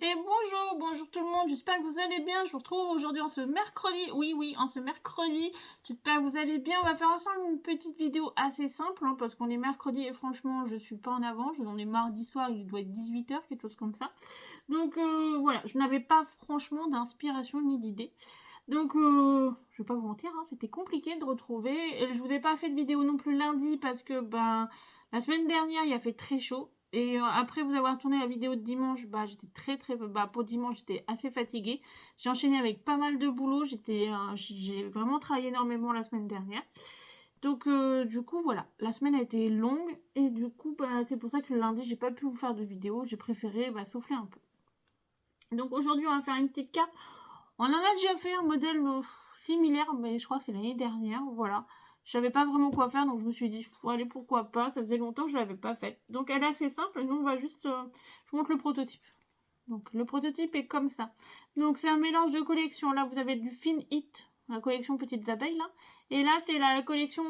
Et bonjour tout le monde, j'espère que vous allez bien. Je vous retrouve aujourd'hui en ce mercredi, oui, en ce mercredi. J'espère que vous allez bien. On va faire ensemble une petite vidéo assez simple, parce qu'on est mercredi et franchement, je suis pas en avance. On est mardi soir, il doit être 18 h, quelque chose comme ça. Donc voilà, je n'avais pas franchement d'inspiration ni d'idée. Donc, je vais pas vous mentir, c'était compliqué de retrouver. Et je vous ai pas fait de vidéo non plus lundi parce que, la semaine dernière, il a fait très chaud. Et après vous avoir tourné la vidéo de dimanche, j'étais pour dimanche, j'étais assez fatiguée. J'ai enchaîné avec pas mal de boulot. J'ai vraiment travaillé énormément la semaine dernière. Donc, du coup, voilà, la semaine a été longue. Et du coup, c'est pour ça que le lundi, j'ai pas pu vous faire de vidéo. J'ai préféré, souffler un peu. Donc aujourd'hui, on va faire une petite carte. On en a déjà fait un modèle similaire, mais je crois que c'est l'année dernière, voilà. Je savais pas vraiment quoi faire, donc je me suis dit, allez, pourquoi pas, ça faisait longtemps que je l'avais pas faite. Donc elle est assez simple, nous on va juste, je vous montre le prototype. Donc le prototype est comme ça. Donc c'est un mélange de collections, là vous avez du Fin Hit, la collection Petites Abeilles, là. Et là c'est la collection,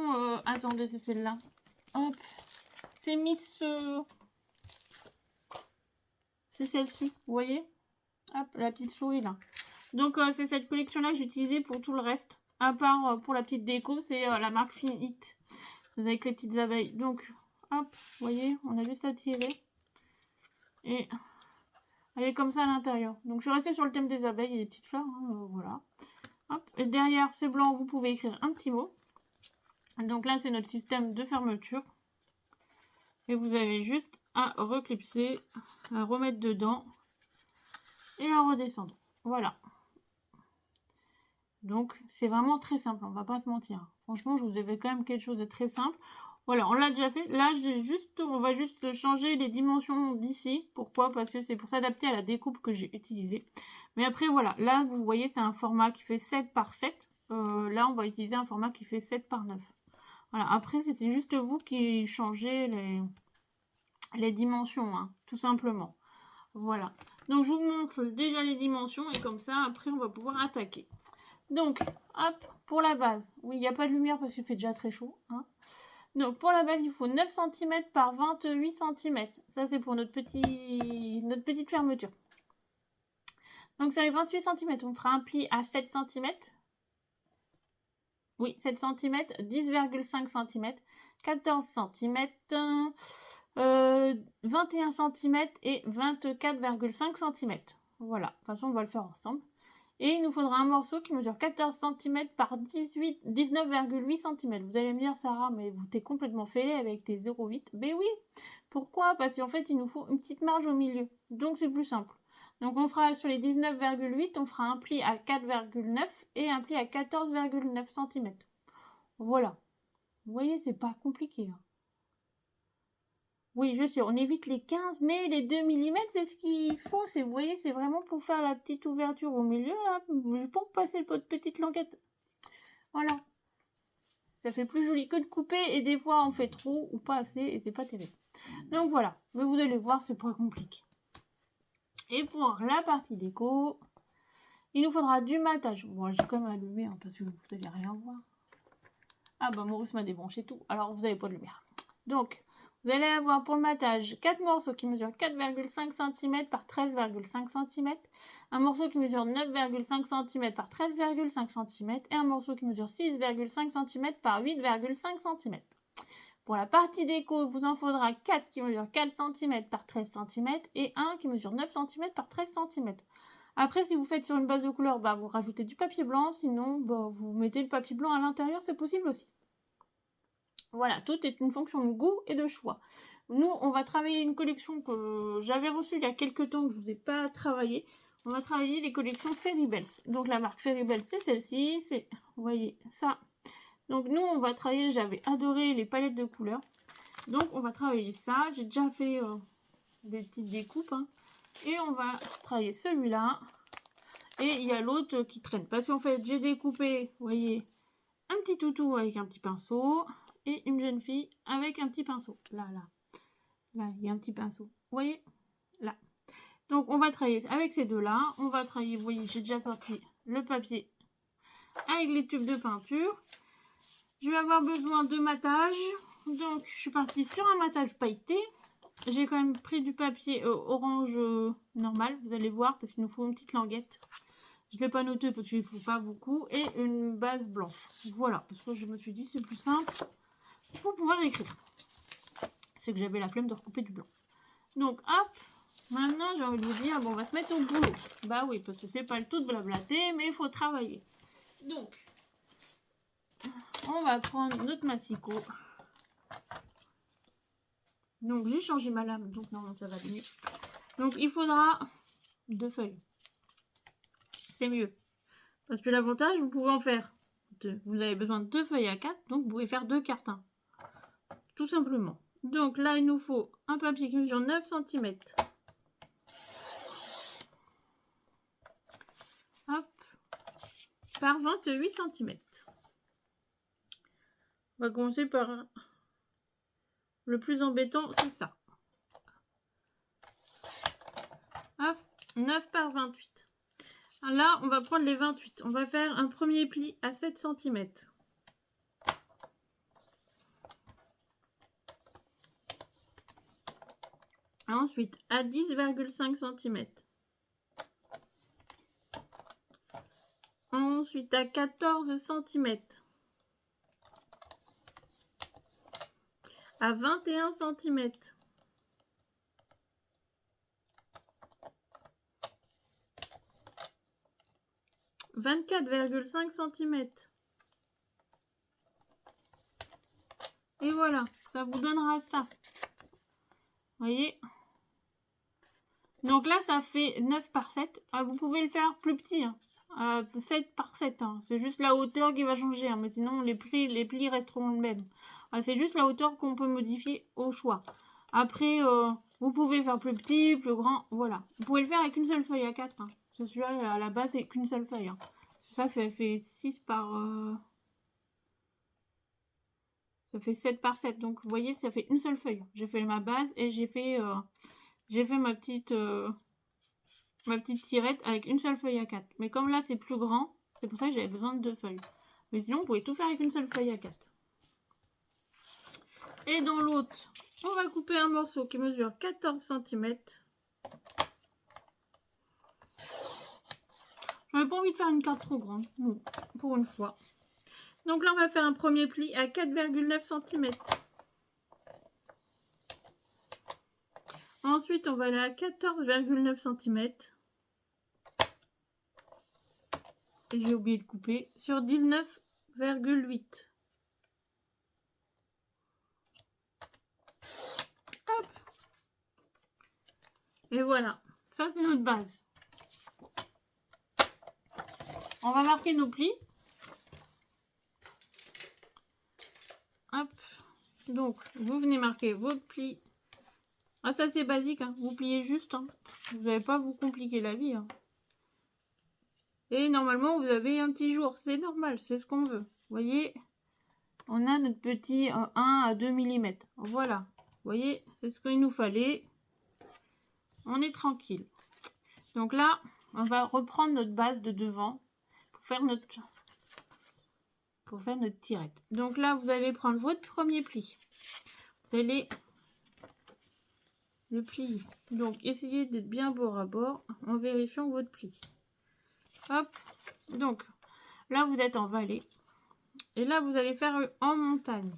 attendez, c'est celle-là. Hop, c'est Miss... c'est celle-ci, vous voyez? Hop, la petite souris, là. Donc c'est cette collection-là que j'ai utilisée pour tout le reste. À part pour la petite déco, c'est la marque Finit. Avec les petites abeilles. Donc, hop, vous voyez, on a juste à tirer. Et elle est comme ça à l'intérieur. Donc je suis restée sur le thème des abeilles et des petites fleurs. Voilà. Hop. Et derrière, c'est blanc, vous pouvez écrire un petit mot. Donc là, c'est notre système de fermeture. Et vous avez juste à reclipser, à remettre dedans et à redescendre. Voilà. Donc, c'est vraiment très simple, on va pas se mentir. Franchement, je vous avais quand même quelque chose de très simple. Voilà, on l'a déjà fait. Là, on va juste changer les dimensions d'ici. Pourquoi? Parce que c'est pour s'adapter à la découpe que j'ai utilisée. Mais après, voilà. Là, vous voyez, c'est un format qui fait 7 par 7. Là, on va utiliser un format qui fait 7 par 9. Voilà, après, c'était juste vous qui changez les dimensions, tout simplement. Voilà. Donc, je vous montre déjà les dimensions et comme ça, après, on va pouvoir attaquer. Donc, hop, pour la base. Oui, il n'y a pas de lumière parce qu'il fait déjà très chaud. Donc, pour la base, il faut 9 cm par 28 cm. Ça, c'est pour notre petite fermeture. Donc, sur les 28 cm, on fera un pli à 7 cm. Oui, 7 cm, 10,5 cm, 14 cm, 21 cm et 24,5 cm. Voilà, de toute façon, on va le faire ensemble. Et il nous faudra un morceau qui mesure 14 cm par 19,8 cm. Vous allez me dire, Sarah, mais t'es complètement fêlée avec tes 0,8. Ben oui. Pourquoi? Parce qu'en fait, il nous faut une petite marge au milieu. Donc, c'est plus simple. Donc, on fera sur les 19,8, on fera un pli à 4,9 et un pli à 14,9 cm. Voilà. Vous voyez, c'est pas compliqué. Oui, je sais, on évite les 15, mais les 2 mm, c'est ce qu'il faut. Vous voyez, c'est vraiment pour faire la petite ouverture au milieu, pour passer votre petite languette. Voilà. Ça fait plus joli que de couper, et des fois, on fait trop ou pas assez, et c'est pas terrible. Donc voilà, mais vous allez voir, c'est pas compliqué. Et pour la partie déco, il nous faudra du matage. Bon, j'ai quand même allumé, parce que vous n'allez rien voir. Ah bah, Maurice m'a débranché tout, alors vous n'avez pas de lumière. Donc, vous allez avoir pour le matage 4 morceaux qui mesurent 4,5 cm par 13,5 cm, un morceau qui mesure 9,5 cm par 13,5 cm et un morceau qui mesure 6,5 cm par 8,5 cm. Pour la partie déco, vous en faudra 4 qui mesurent 4 cm par 13 cm et un qui mesure 9 cm par 13 cm. Après, si vous faites sur une base de couleur, vous rajoutez du papier blanc, sinon vous mettez le papier blanc à l'intérieur, c'est possible aussi. Voilà, tout est une fonction de goût et de choix. Nous, on va travailler une collection que j'avais reçue il y a quelques temps, que je ne vous ai pas travaillé. On va travailler les collections Fairy Bells. Donc la marque Fairy Bells, c'est celle-ci. Vous voyez, ça. Donc nous, on va travailler, j'avais adoré les palettes de couleurs. Donc on va travailler ça. J'ai déjà fait des petites découpes. Et on va travailler celui-là. Et il y a l'autre qui traîne. Parce qu'en fait, j'ai découpé, vous voyez, un petit toutou avec un petit pinceau. Et une jeune fille avec un petit pinceau. Là, il y a un petit pinceau. Vous voyez? Là. Donc, on va travailler avec ces deux-là. On va travailler, vous voyez, j'ai déjà sorti le papier avec les tubes de peinture. Je vais avoir besoin de matage. Donc, je suis partie sur un matage pailleté. j'ai quand même pris du papier orange normal, vous allez voir, parce qu'il nous faut une petite languette. Je ne l'ai pas noté parce qu'il ne faut pas beaucoup. Et une base blanche. Voilà, parce que je me suis dit c'est plus simple pour pouvoir écrire. C'est que j'avais la flemme de recouper du blanc. Donc hop, maintenant j'ai envie de vous dire, bon, on va se mettre au boulot. Bah oui, parce que c'est pas le tout de blablater, mais il faut travailler. Donc, on va prendre notre massicot. Donc j'ai changé ma lame, donc normalement ça va mieux. Donc il faudra 2 feuilles. C'est mieux. Parce que l'avantage, vous pouvez en faire 2. Vous avez besoin de 2 feuilles à 4, donc vous pouvez faire 2 cartons. Tout simplement. Donc là, il nous faut un papier qui mesure 9 cm. Hop. Par 28 cm. On va commencer par le plus embêtant, c'est ça. Hop. 9 par 28. Là, on va prendre les 28. On va faire un premier pli à 7 cm. Ensuite, à 10,5 cm. Ensuite, à 14 cm. À 21 cm. « 24,5 cm. Et voilà, ça vous donnera ça. Vous voyez? Donc là, ça fait 9 par 7. Ah, vous pouvez le faire plus petit. Hein. 7 par 7. Hein. C'est juste la hauteur qui va changer. Hein. Mais sinon, les plis resteront les mêmes. Ah, c'est juste la hauteur qu'on peut modifier au choix. Après, vous pouvez faire plus petit, plus grand. Voilà. Vous pouvez le faire avec une seule feuille à 4. Hein. Celui-là, à la base, c'est qu'une seule feuille. Hein. Ça fait 6 par... Ça fait 7 par 7. Donc, vous voyez, ça fait une seule feuille. J'ai fait ma base et j'ai fait ma petite tirette avec une seule feuille à 4. Mais comme là, c'est plus grand, c'est pour ça que j'avais besoin de 2 feuilles. Mais sinon, vous pouvez tout faire avec une seule feuille à 4. Et dans l'autre, on va couper un morceau qui mesure 14 cm. J'avais pas envie de faire une carte trop grande. Non, pour une fois. Donc là, on va faire un premier pli à 4,9 cm. Ensuite, on va aller à 14,9 cm. Et j'ai oublié de couper sur 19,8. Hop. Et voilà. Ça, c'est notre base. On va marquer nos plis. Hop. Donc, vous venez marquer votre pli. Ah, ça, c'est basique. Hein. Vous pliez juste. Hein. Vous n'allez pas vous compliquer la vie. Hein. Et normalement, vous avez un petit jour. C'est normal. C'est ce qu'on veut. Vous voyez, on a notre petit 1 à 2 mm. Voilà. Vous voyez, c'est ce qu'il nous fallait. On est tranquille. Donc là, on va reprendre notre base de devant pour faire notre tirette. Donc là, vous allez prendre votre premier pli. Vous allez le plier. Donc, essayez d'être bien bord à bord en vérifiant votre pli. Hop. Donc, là, vous êtes en vallée. Et là, vous allez faire en montagne.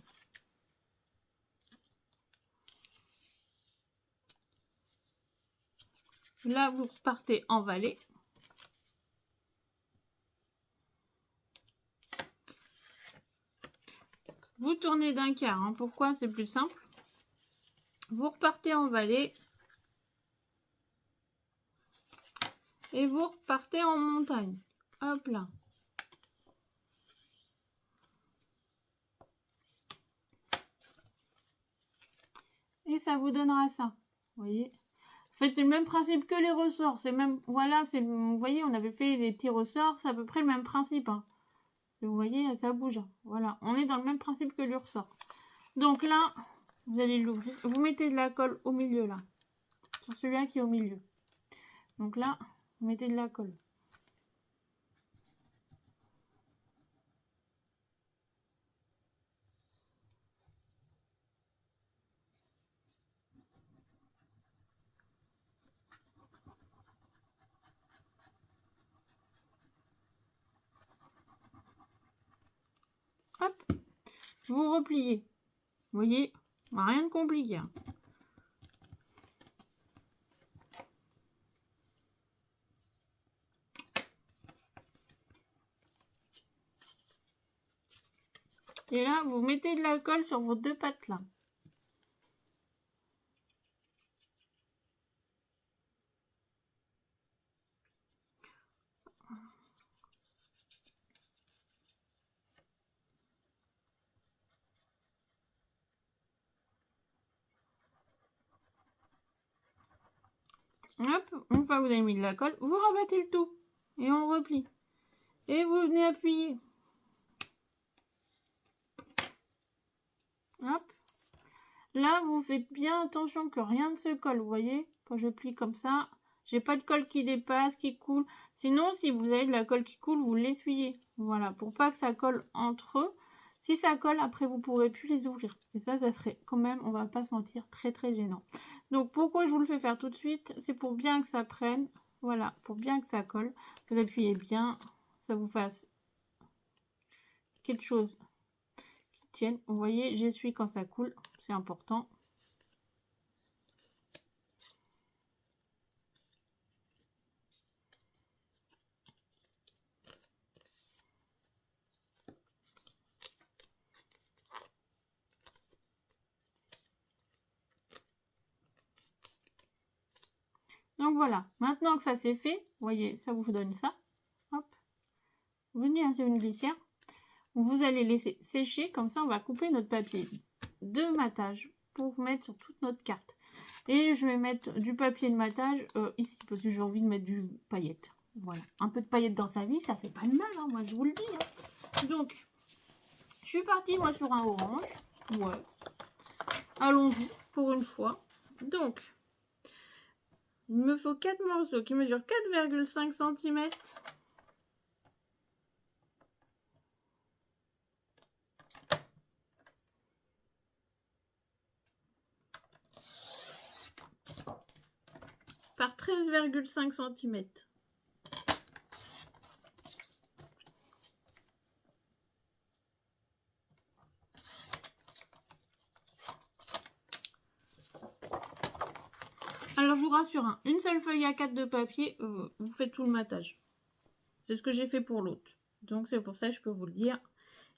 Là, vous partez en vallée. Vous tournez d'un quart. Hein. Pourquoi? C'est plus simple. Vous repartez en vallée. Et vous repartez en montagne. Hop là. Et ça vous donnera ça. Vous voyez? En fait, c'est le même principe que les ressorts. C'est même, voilà, c'est, vous voyez, on avait fait des petits ressorts. C'est à peu près le même principe. Hein. Vous voyez, ça bouge. Voilà, on est dans le même principe que le ressort. Donc là, vous allez l'ouvrir. Vous mettez de la colle au milieu là. Sur celui-là qui est au milieu. Donc là, vous mettez de la colle. vous repliez. Vous voyez, rien de compliqué. Hein. Et là, vous mettez de la colle sur vos deux pattes là. Hop, une fois que vous avez mis de la colle, vous rabattez le tout. Et on replie. Et vous venez appuyer. Hop. Là, vous faites bien attention que rien ne se colle. Vous voyez, quand je plie comme ça, j'ai pas de colle qui dépasse, qui coule. Sinon, si vous avez de la colle qui coule, vous l'essuyez. Voilà, pour pas que ça colle entre eux. Si ça colle, après, vous pourrez plus les ouvrir. Et ça serait quand même, on va pas se mentir, très très gênant. Donc, pourquoi je vous le fais faire tout de suite? C'est pour bien que ça prenne. Voilà, pour bien que ça colle. Vous appuyez bien, ça vous fasse quelque chose qui tienne. Vous voyez, j'essuie quand ça coule, c'est important. Donc voilà, maintenant que ça c'est fait, vous voyez, ça vous donne ça. Hop, vous venez sur une glissière. Vous allez laisser sécher, comme ça on va couper notre papier de matage pour mettre sur toute notre carte. Et je vais mettre du papier de matage ici, parce que j'ai envie de mettre du paillette. Voilà, un peu de paillettes dans sa vie, ça fait pas de mal, hein, moi je vous le dis. Hein. Donc, je suis partie moi sur un orange. Ouais, allons-y pour une fois. Donc, il me faut 4 morceaux qui mesurent 4,5 cm. Par 13,5 cm. Alors je vous rassure, hein, une seule feuille A4 de papier, vous faites tout le matage. C'est ce que j'ai fait pour l'autre. Donc c'est pour ça que je peux vous le dire.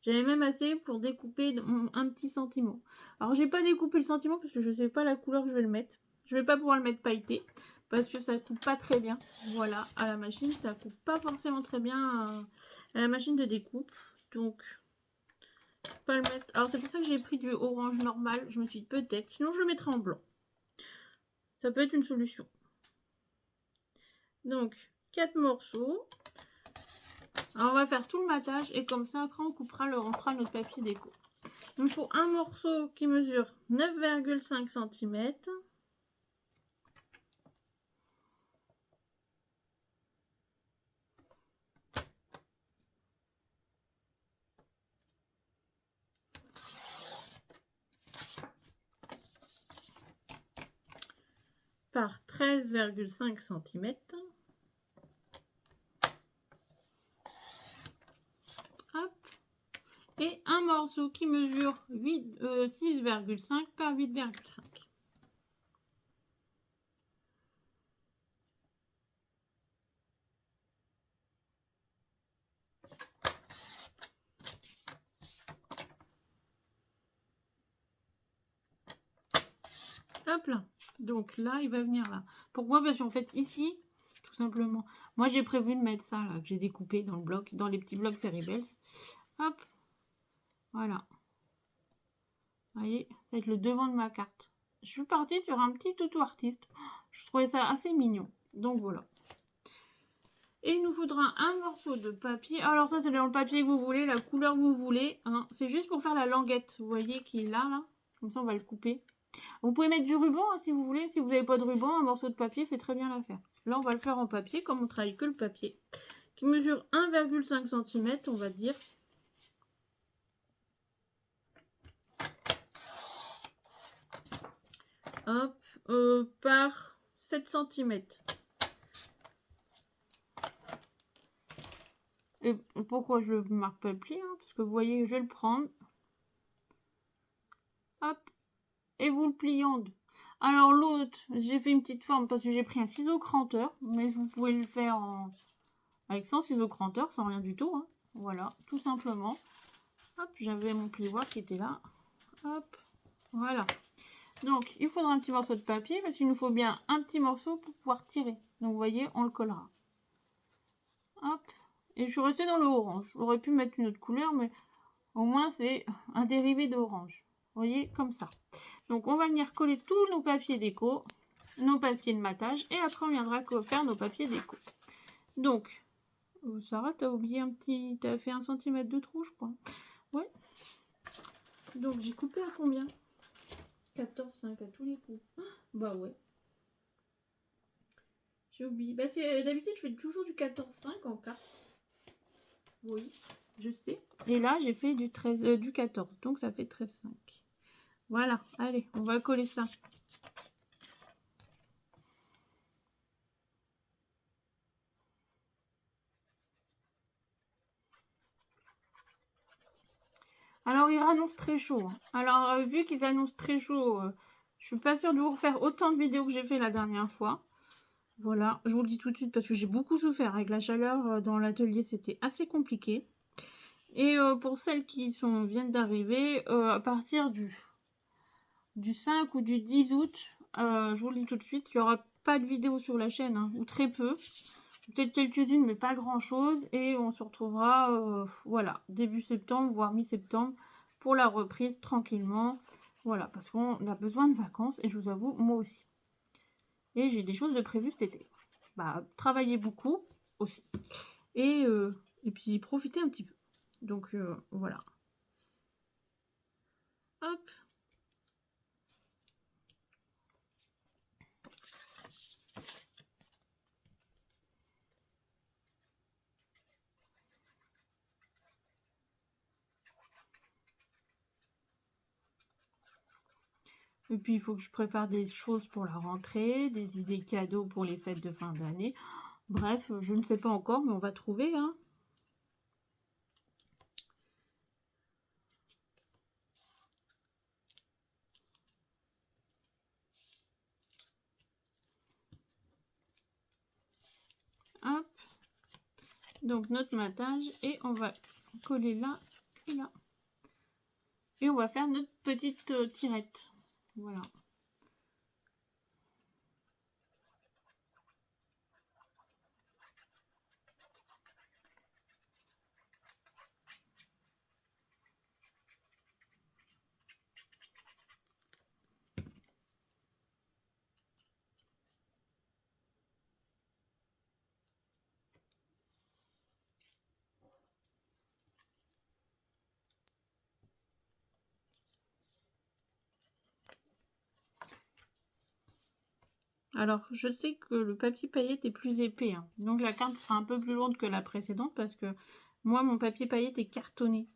J'avais même assez pour découper un petit sentiment. Alors j'ai pas découpé le sentiment parce que je sais pas la couleur que je vais le mettre. Je vais pas pouvoir le mettre pailleté parce que ça coupe pas très bien. Voilà, à la machine, ça coupe pas forcément très bien à la machine de découpe. Donc, pas le mettre. Alors c'est pour ça que j'ai pris du orange normal. Je me suis dit peut-être. Sinon je le mettrai en blanc. Ça peut être une solution. Donc, 4 morceaux. Alors, on va faire tout le matage et comme ça, après, on fera notre papier déco. Il me faut un morceau qui mesure 9,5 cm. Par 13,5 cm. Hop. Et un morceau qui mesure 6,5 par 8,5. Hop là. Donc là, il va venir là. Pourquoi? Parce qu'en fait, ici, tout simplement, moi j'ai prévu de mettre ça là, que j'ai découpé dans le bloc, dans les petits blocs Fairy-Bells. Hop. Voilà. Vous voyez, ça va être le devant de ma carte. Je suis partie sur un petit toutou artiste. Je trouvais ça assez mignon. Donc voilà. Et il nous faudra un morceau de papier. Alors ça, c'est dans le papier que vous voulez, la couleur que vous voulez. Hein. C'est juste pour faire la languette, vous voyez, qui est là, là. Comme ça, on va le couper. Vous pouvez mettre du ruban hein, si vous voulez. Si vous n'avez pas de ruban, un morceau de papier fait très bien l'affaire. Là, on va le faire en papier, comme on travaille que le papier. Qui mesure 1,5 cm, on va dire. Hop, par 7 cm. Et pourquoi je ne marque pas le pli hein, parce que vous voyez, je vais le prendre. hop, et vous le pliez en deux. Alors l'autre, j'ai fait une petite forme parce que j'ai pris un ciseau cranteur, mais vous pouvez le faire avec sans ciseau cranteur, sans rien du tout, hein. Voilà, tout simplement. Hop, j'avais mon plioir qui était là. Hop, voilà. Donc, il faudra un petit morceau de papier parce qu'il nous faut bien un petit morceau pour pouvoir tirer. Donc, vous voyez, on le collera. Hop. Et je suis restée dans le orange. J'aurais pu mettre une autre couleur, mais au moins, c'est un dérivé d'orange. Vous voyez, comme ça. Donc, on va venir coller tous nos papiers déco, nos papiers de matage, et après, on viendra faire nos papiers déco. Donc, Sarah, t'as oublié un petit... T'as fait 1 cm de trou, je crois. Ouais. Donc, j'ai coupé à combien? 14,5 à tous les coups. Bah ouais. J'ai oublié. Bah d'habitude, je fais toujours du 14,5 en carte. Oui, je sais. Et là, j'ai fait du 13, du 14. Donc, ça fait 13,5. Voilà. Allez, on va coller ça. Alors, ils annoncent très chaud. Hein. Alors, vu qu'ils annoncent très chaud, je suis pas sûre de vous refaire autant de vidéos que j'ai fait la dernière fois. Voilà, je vous le dis tout de suite parce que j'ai beaucoup souffert avec la chaleur dans l'atelier. C'était assez compliqué. Et pour celles qui viennent d'arriver, à partir du 5 ou du 10 août, je vous le dis tout de suite, il n'y aura pas de vidéo sur la chaîne, hein, ou très peu. Peut-être quelques-unes, mais pas grand-chose. Et on se retrouvera, voilà, début septembre, voire mi-septembre, pour la reprise tranquillement. Voilà, parce qu'on a besoin de vacances, et je vous avoue, moi aussi. Et j'ai des choses de prévues cet été. Bah, travailler beaucoup aussi. Et puis profiter un petit peu. Donc, voilà. Hop. Et puis, il faut que je prépare des choses pour la rentrée, des idées cadeaux pour les fêtes de fin d'année. Bref, je ne sais pas encore, mais on va trouver, hein. Hop. Donc, notre matage. Et on va coller là et là. Et on va faire notre petite tirette. Voilà. Alors, je sais que le papier paillette est plus épais. Hein. Donc, la carte sera un peu plus lourde que la précédente parce que moi, mon papier paillette est cartonné.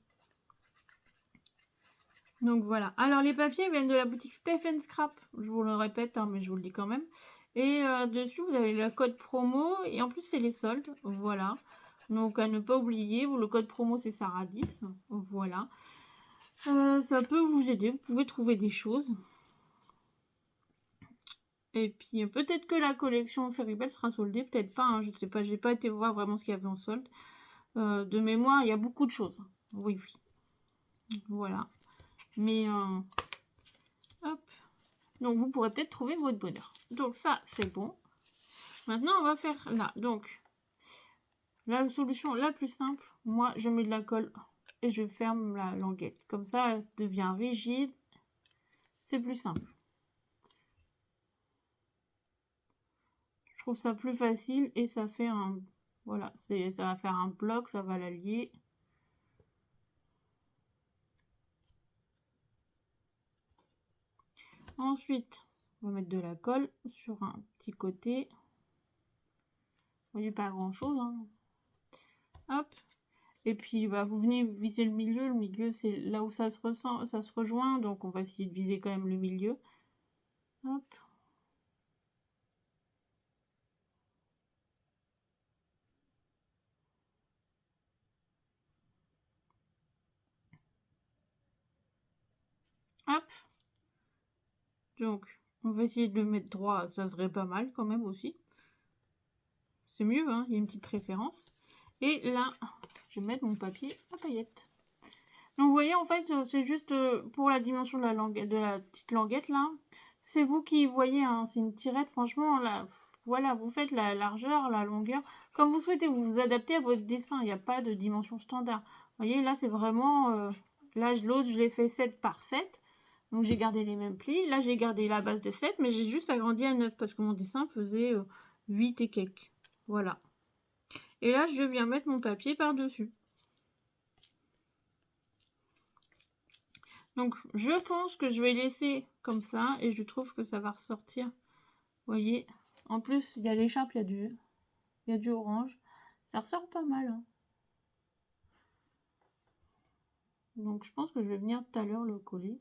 Donc, voilà. Alors, les papiers viennent de la boutique Stephen Scrap. Je vous le répète, hein, mais je vous le dis quand même. Et dessus, vous avez le code promo. Et en plus, c'est les soldes. Voilà. Donc, à ne pas oublier, le code promo, c'est Sarah 10. Voilà. Ça peut vous aider. Vous pouvez trouver des choses. Et puis peut-être que la collection Fairy-Bell sera soldée, peut-être pas, hein, je ne sais pas, j'ai pas été voir vraiment ce qu'il y avait en solde. De mémoire, il y a beaucoup de choses. Oui, oui. Voilà. Mais hop. Donc vous pourrez peut-être trouver votre bonheur. Donc ça, c'est bon. Maintenant, on va faire là. Donc, la solution la plus simple, moi, je mets de la colle et je ferme la languette. Comme ça, elle devient rigide. C'est plus simple. Je trouve ça plus facile et ça fait un... Voilà, ça va faire un bloc, ça va la lier. Ensuite, on va mettre de la colle sur un petit côté. Vous voyez, pas grand chose. Hein. Hop. Et puis, bah, vous venez viser le milieu. Le milieu, c'est là où ça se ressent, ça se rejoint. Donc, on va essayer de viser quand même le milieu. Hop. Hop. Donc, on va essayer de le mettre droit, ça serait pas mal quand même aussi. C'est mieux, hein, il y a une petite préférence. Et là, je vais mettre mon papier à paillettes. Donc, vous voyez, en fait, c'est juste pour la dimension de la petite languette, là. C'est vous qui voyez, hein, c'est une tirette, franchement, là, voilà, vous faites la largeur, la longueur. Comme vous souhaitez, vous vous adaptez à votre dessin, il n'y a pas de dimension standard. Vous voyez, là, c'est vraiment... là, l'autre, je l'ai fait 7 par 7. Donc, j'ai gardé les mêmes plis. Là, j'ai gardé la base de 7, mais j'ai juste agrandi à 9 parce que mon dessin faisait 8 et quelques. Voilà. Et là, je viens mettre mon papier par-dessus. Donc, je pense que je vais laisser comme ça et je trouve que ça va ressortir. Vous voyez, en plus, il y a l'écharpe, il y a du orange. Ça ressort pas mal. Hein. Donc, je pense que je vais venir tout à l'heure le coller.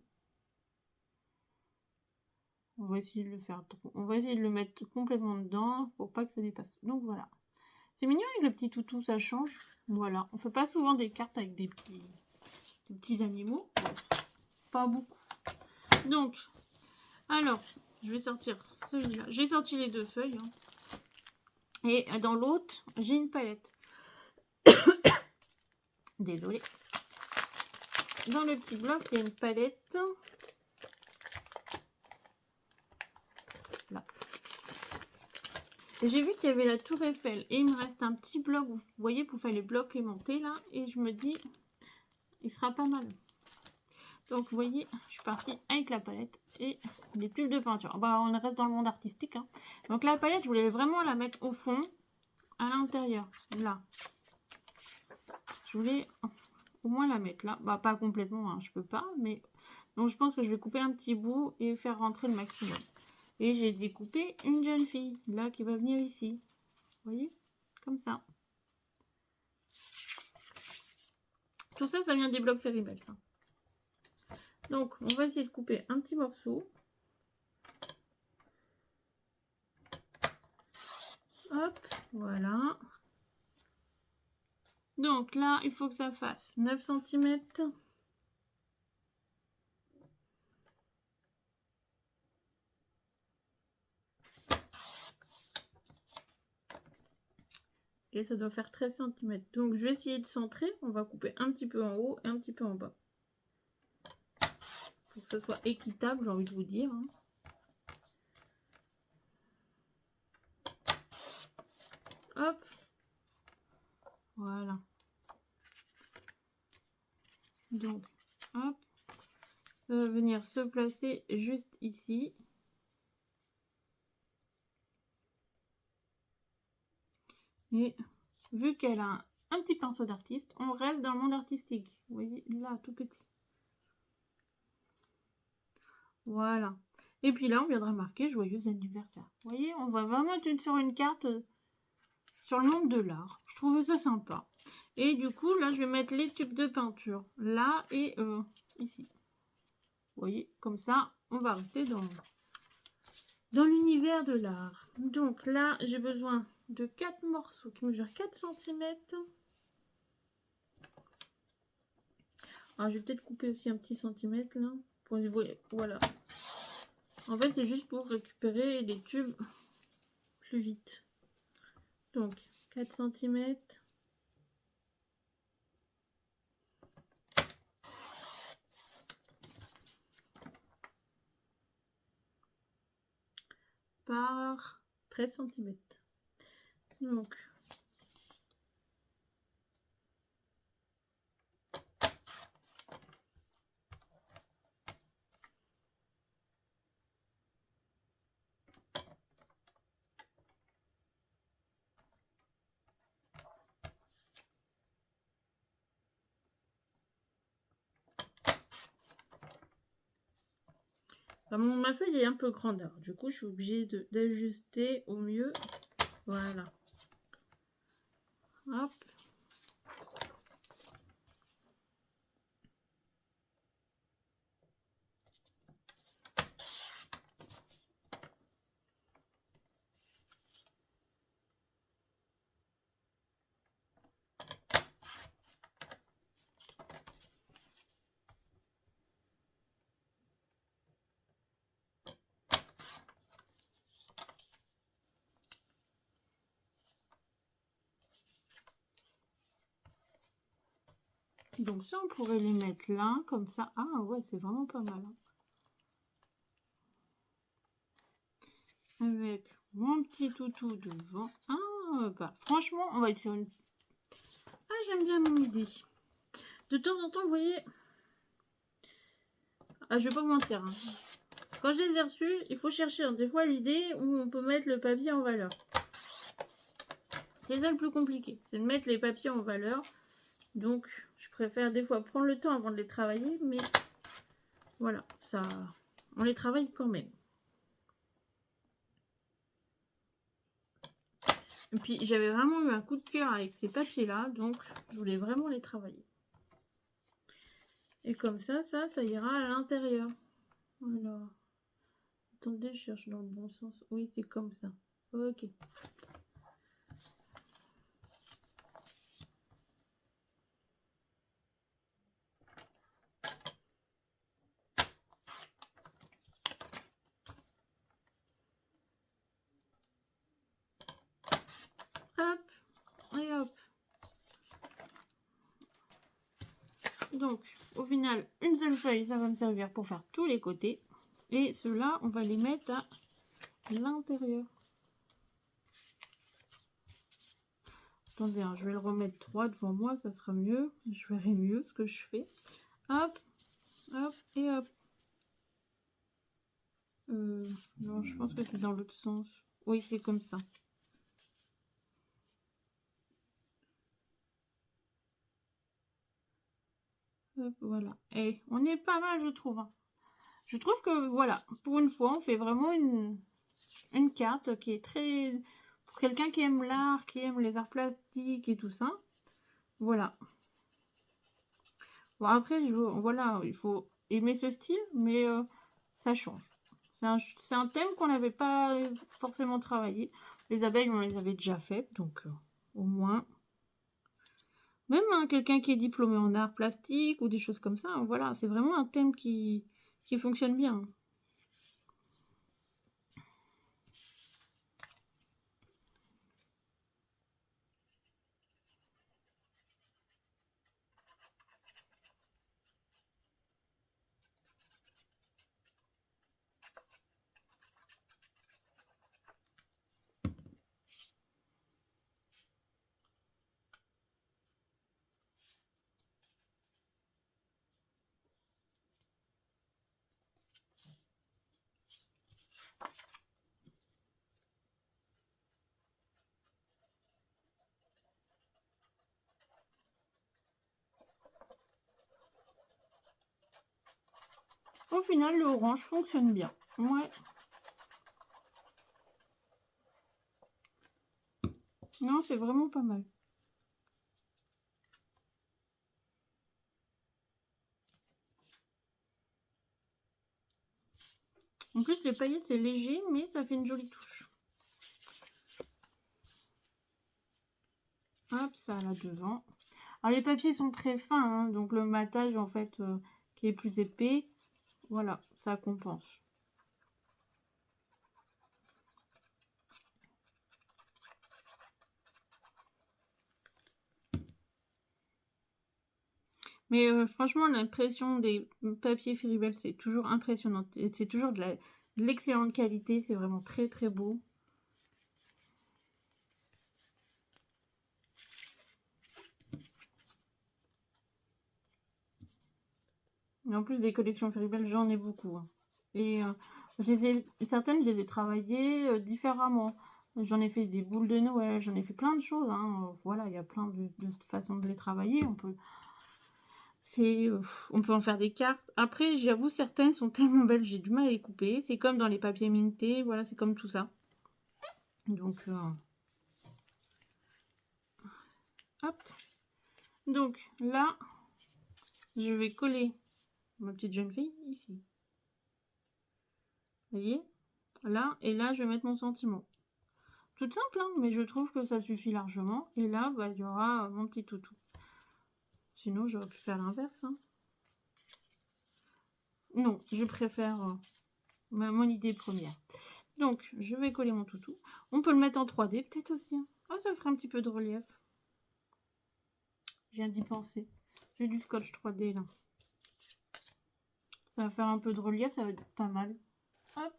On va essayer de le faire. On va essayer de le mettre complètement dedans pour pas que ça dépasse. Donc, voilà. C'est mignon avec le petit toutou, ça change. Voilà. On fait pas souvent des cartes avec des petits animaux. Pas beaucoup. Donc, alors, je vais sortir celui-là. J'ai sorti les 2 feuilles. Hein. Et dans l'autre, j'ai une palette. Désolée. Dans le petit bloc, il y a une palette. Là. Et j'ai vu qu'il y avait la tour Eiffel. Et il me reste un petit bloc, vous voyez, pour faire les blocs aimantés là. Et je me dis, il sera pas mal. Donc, vous voyez, je suis partie avec la palette et des tubes de peinture. Bah, on reste dans le monde artistique. Hein. Donc, la palette, je voulais vraiment la mettre au fond, à l'intérieur. Là. Je voulais au moins la mettre là. Bah, pas complètement, hein, je peux pas. Mais donc, je pense que je vais couper un petit bout et faire rentrer le maximum. Et j'ai découpé une jeune fille, là, qui va venir ici. Vous voyez? Comme ça. Tout ça, ça vient des blocs Fairy-Bell, ça. Donc, on va essayer de couper un petit morceau. Hop, voilà. Donc là, il faut que ça fasse 9 cm. Et ça doit faire 13 cm. Donc, je vais essayer de centrer. On va couper un petit peu en haut et un petit peu en bas. Pour que ce soit équitable, j'ai envie de vous dire. Hein. Hop. Voilà. Donc, hop. Ça va venir se placer juste ici. Et vu qu'elle a un petit pinceau d'artiste, on reste dans le monde artistique. Vous voyez, là, tout petit. Voilà. Et puis là, on viendra marquer joyeux anniversaire. Vous voyez, on va vraiment être sur une carte sur le monde de l'art. Je trouve ça sympa. Et du coup, là, je vais mettre les tubes de peinture. Là et ici. Vous voyez, comme ça, on va rester dans l'univers de l'art. Donc là, j'ai besoin de 4 morceaux qui mesurent 4 cm. Alors, je vais peut-être couper aussi un petit centimètre là. Pour les voir. Voilà. En fait, c'est juste pour récupérer les tubes plus vite. Donc, 4 cm. Par 13 cm. Donc, ma feuille est un peu grande, alors du coup je suis obligée d'ajuster au mieux. Voilà. Hop. Donc ça, on pourrait les mettre là, comme ça. Ah ouais, c'est vraiment pas mal. Hein. Avec mon petit toutou devant. Ah, bah, franchement, on va être sur une... Ah, j'aime bien mon idée. De temps en temps, vous voyez... Ah, je vais pas vous mentir. Hein. Quand je les ai reçus, il faut chercher des fois l'idée où on peut mettre le papier en valeur. C'est ça le plus compliqué, c'est de mettre les papiers en valeur. Donc, je préfère des fois prendre le temps avant de les travailler, mais voilà, ça, on les travaille quand même. Et puis, j'avais vraiment eu un coup de cœur avec ces papiers-là, donc je voulais vraiment les travailler. Et comme ça ira à l'intérieur. Voilà. Attendez, je cherche dans le bon sens. Oui, c'est comme ça. Ok. Hop. Et hop. Donc, au final, une seule feuille, ça va me servir pour faire tous les côtés. Et ceux-là, on va les mettre à l'intérieur. Attendez, hein, je vais le remettre 3 devant moi, ça sera mieux. Je verrai mieux ce que je fais. Hop, hop et hop. Non, je pense que c'est dans l'autre sens. Oui, c'est comme ça. Hop, voilà. Et on est pas mal, je trouve. Hein. Je trouve que, voilà, pour une fois, on fait vraiment une carte qui est très... Pour quelqu'un qui aime l'art, qui aime les arts plastiques et tout ça. Voilà. Bon, après, voilà, il faut aimer ce style, mais ça change. C'est un thème qu'on n'avait pas forcément travaillé. Les abeilles, on les avait déjà faites, donc au moins... Même hein, quelqu'un qui est diplômé en art plastique ou des choses comme ça, voilà, c'est vraiment un thème qui fonctionne bien. Au final, le orange fonctionne bien. Ouais. Non, c'est vraiment pas mal. En plus, les paillettes, c'est léger, mais ça fait une jolie touche. Hop, ça là devant. Alors, les papiers sont très fins, hein, donc le matage, en fait, qui est plus épais, voilà, ça compense. Mais franchement, l'impression des papiers Féribel, c'est toujours impressionnant. C'est toujours de l'excellente qualité. C'est vraiment très très beau. Et en plus des collections Féribel, j'en ai beaucoup. Hein. Et certaines, je les ai travaillées différemment. J'en ai fait des boules de Noël, j'en ai fait plein de choses. Hein. Voilà, il y a plein de façons de les travailler. On peut en faire des cartes. Après, j'avoue, certaines sont tellement belles, j'ai du mal à les couper. C'est comme dans les papiers mintés, voilà, c'est comme tout ça. Donc, hop. Donc, là, je vais coller ma petite jeune fille ici. Vous voyez? Là, et là, je vais mettre mon sentiment. Tout simple, hein, mais je trouve que ça suffit largement. Et là, bah, il y aura mon petit toutou. Sinon, j'aurais pu faire l'inverse. Hein. Non, je préfère mon idée première. Donc, je vais coller mon toutou. On peut le mettre en 3D peut-être aussi. Hein. Ah, ça ferait un petit peu de relief. Je viens d'y penser. J'ai du scotch 3D là. Ça va faire un peu de relief, ça va être pas mal. Hop.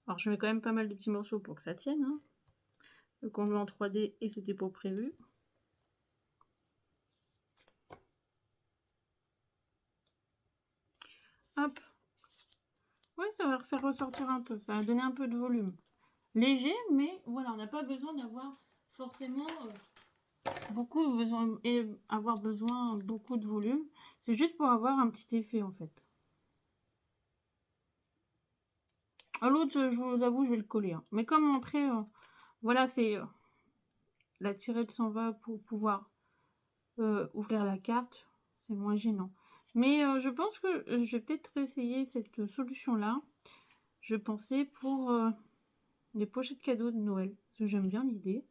Alors je mets quand même pas mal de petits morceaux pour que ça tienne. Hein. Le conduit en 3D et c'était pas prévu. Hop. Ouais, ça va faire ressortir un peu. Ça va donner un peu de volume. Léger, mais voilà, on n'a pas besoin d'avoir forcément avoir besoin beaucoup de volume. C'est juste pour avoir un petit effet en fait. À l'autre, je vous avoue, je vais le coller. Hein. Mais comme après, voilà, c'est la tirette s'en va pour pouvoir ouvrir la carte. C'est moins gênant. Mais je pense que je vais peut-être essayer cette solution-là. Je pensais pour les pochettes cadeaux de Noël. Parce que j'aime bien l'idée.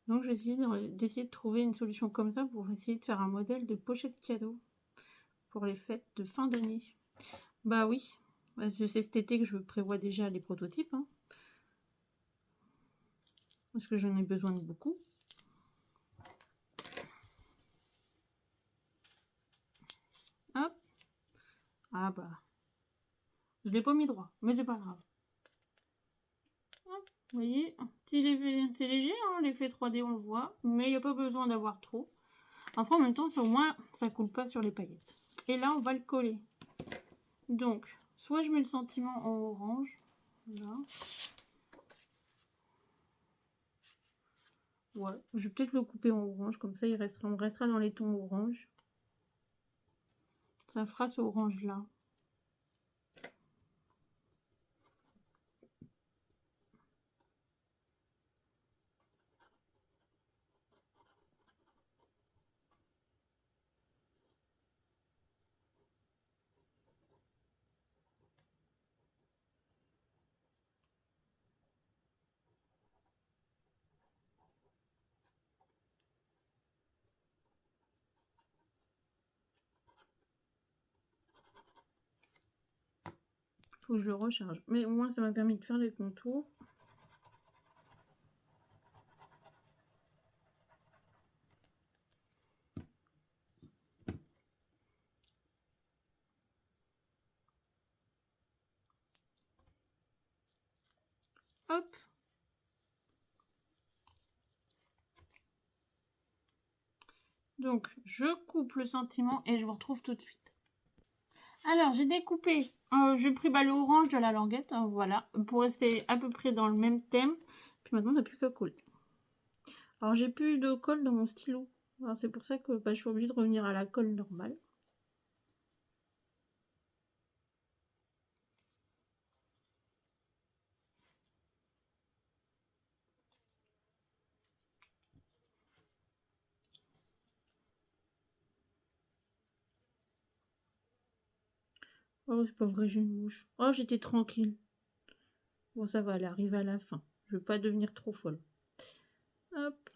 Donc je vais essayer d'essayer de trouver une solution comme ça pour essayer de faire un modèle de pochette cadeau pour les fêtes de fin d'année. Bah oui, c'est cet été que je prévois déjà les prototypes. Hein, parce que j'en ai besoin de beaucoup. Hop. Ah bah. Je l'ai pas mis droit, mais c'est pas grave. Hop, vous voyez, c'est léger, hein, l'effet 3D on le voit, mais il n'y a pas besoin d'avoir trop. Après en même temps, au moins ça coule pas sur les paillettes. Et là on va le coller. Donc, soit je mets le sentiment en orange, là. Ouais, je vais peut-être le couper en orange, comme ça on restera dans les tons orange. Ça fera ce orange là. Faut que je le recharge. Mais au moins ça m'a permis de faire les contours. Hop. Donc, je coupe le sentiment et je vous retrouve tout de suite. Alors, j'ai découpé, j'ai pris le orange de la languette, hein, voilà, pour rester à peu près dans le même thème. Puis maintenant, on n'a plus qu'à coller. Alors, j'ai plus de colle dans mon stylo. C'est pour ça que je suis obligée de revenir à la colle normale. Oh, c'est pas vrai, j'ai une mouche. Oh, j'étais tranquille. Bon, ça va, elle arrive à la fin. Je veux pas devenir trop folle. Hop.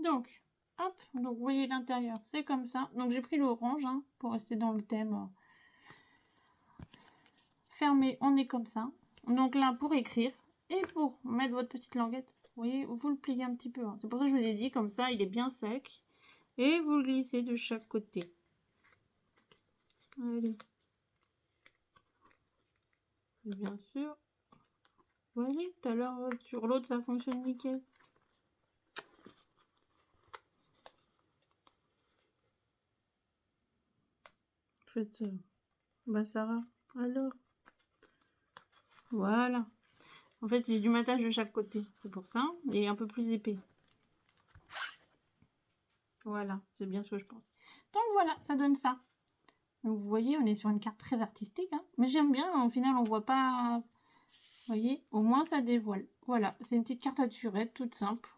Donc, hop, donc vous voyez l'intérieur, c'est comme ça. Donc j'ai pris l'orange hein, pour rester dans le thème. Fermé, on est comme ça. Donc là, pour écrire et pour mettre votre petite languette, vous voyez, vous le pliez un petit peu. Hein. C'est pour ça que je vous ai dit, comme ça, il est bien sec. Et vous le glissez de chaque côté. Allez. Et bien sûr. Voilà, tout à l'heure, sur l'autre, ça fonctionne nickel. Faites ça. Bah, Sarah, alors. Voilà. En fait, j'ai du matage de chaque côté. C'est pour ça. Et un peu plus épais. Voilà, c'est bien ce que je pense. Donc voilà, ça donne ça. Donc vous voyez, on est sur une carte très artistique. Hein. Mais j'aime bien, au final, on voit pas... Vous voyez, au moins ça dévoile. Voilà, c'est une petite carte à turette, toute simple.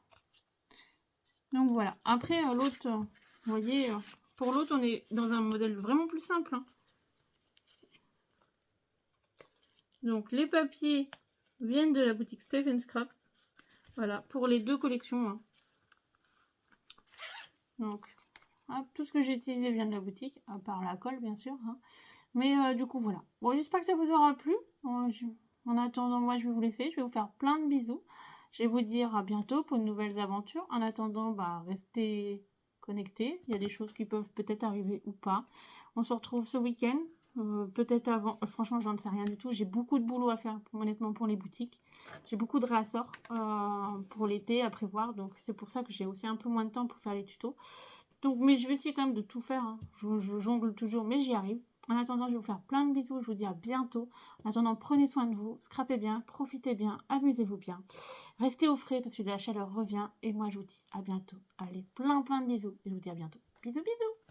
Donc voilà. Après, l'autre, vous voyez, pour l'autre, on est dans un modèle vraiment plus simple. Hein. Donc les papiers viennent de la boutique Stephen Scrap. Voilà, pour les deux collections. Hein. Donc, hop, tout ce que j'ai utilisé vient de la boutique, à part la colle, bien sûr. Hein. Mais du coup, voilà. Bon, j'espère que ça vous aura plu. En attendant, moi, je vais vous laisser. Je vais vous faire plein de bisous. Je vais vous dire à bientôt pour de nouvelles aventures. En attendant, bah, restez connectés. Il y a des choses qui peuvent peut-être arriver ou pas. On se retrouve ce week-end. Peut-être avant. Franchement, j'en sais rien du tout. J'ai beaucoup de boulot à faire, honnêtement, pour les boutiques. J'ai beaucoup de réassorts pour l'été à prévoir. Donc, c'est pour ça que j'ai aussi un peu moins de temps pour faire les tutos. Donc, mais je vais essayer quand même de tout faire. Hein. Je jongle toujours, mais j'y arrive. En attendant, je vais vous faire plein de bisous. Je vous dis à bientôt. En attendant, prenez soin de vous. Scrapez bien, profitez bien, amusez-vous bien. Restez au frais parce que la chaleur revient. Et moi, je vous dis à bientôt. Allez, plein de bisous. Et je vous dis à bientôt. Bisous, bisous.